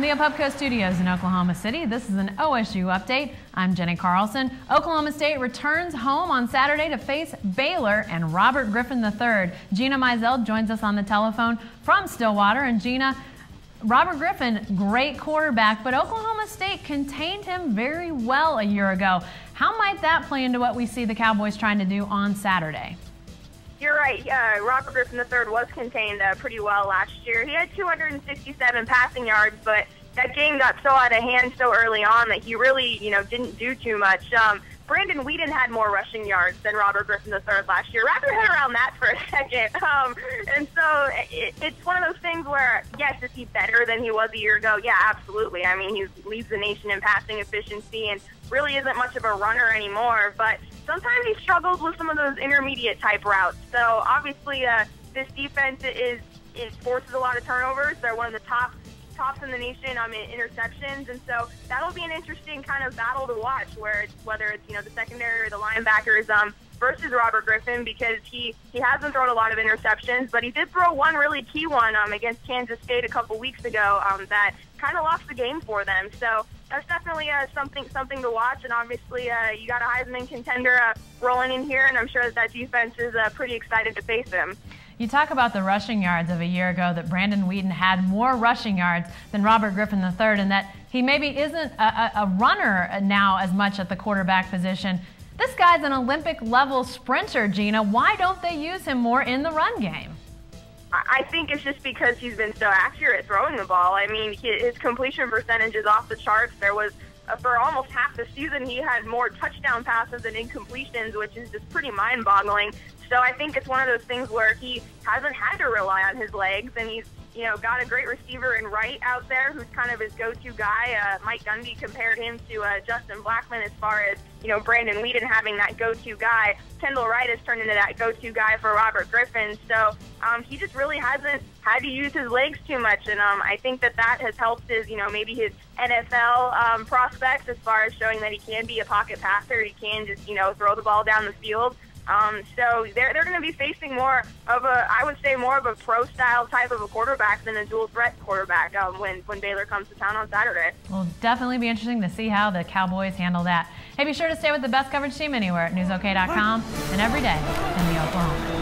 the Pubco Studios in Oklahoma City, this is an OSU update. I'm Jenni Carlson. Oklahoma State returns home on Saturday to face Baylor and Robert Griffin III. Gina Mizell joins us on the telephone from Stillwater. And Gina, Robert Griffin, great quarterback, but Oklahoma State contained him very well a year ago. How might that play into what we see the Cowboys trying to do on Saturday? You're right. Robert Griffin III was contained pretty well last year. He had 267 passing yards, but that game got so out of hand so early on that he really, didn't do too much. Brandon Weeden had more rushing yards than Robert Griffin III last year. Wrap your head around that for a second. And so it's one of those things where, yes, is he better than he was a year ago? Yeah, absolutely. I mean, he leads the nation in passing efficiency and really isn't much of a runner anymore. But sometimes he struggles with some of those intermediate type routes. So obviously this defense forces a lot of turnovers. They're one of the tops in the nation in interceptions, and so that'll be an interesting kind of battle to watch, whether it's the secondary or the linebackers versus Robert Griffin, because he hasn't thrown a lot of interceptions, but he did throw one really key one against Kansas State a couple weeks ago that kind of lost the game for them. So that's definitely something to watch, and obviously you got a Heisman contender rolling in here, and I'm sure that defense is pretty excited to face him. You talk about the rushing yards of a year ago, that Brandon Weeden had more rushing yards than Robert Griffin III, and that he maybe isn't a runner now as much at the quarterback position. This guy's an Olympic-level sprinter, Gina. Why don't they use him more in the run game? I think it's just because he's been so accurate throwing the ball. I mean, his completion percentage is off the charts. There was, for almost half the season, he had more touchdown passes than incompletions, which is just pretty mind-boggling. So I think it's one of those things where he hasn't had to rely on his legs, and he's got a great receiver in Wright out there who's kind of his go-to guy. Mike Gundy compared him to Justin Blackman as far as Brandon Weeden having that go-to guy. Kendall Wright has turned into that go-to guy for Robert Griffin. So he just really hasn't had to use his legs too much, and I think that has helped his maybe his NFL prospects as far as showing that he can be a pocket passer. He can just throw the ball down the field. So they're going to be facing more of a pro-style type of a quarterback than a dual-threat quarterback when Baylor comes to town on Saturday. Will definitely be interesting to see how the Cowboys handle that. Hey, be sure to stay with the best coverage team anywhere at newsok.com and every day in the Oklahoma.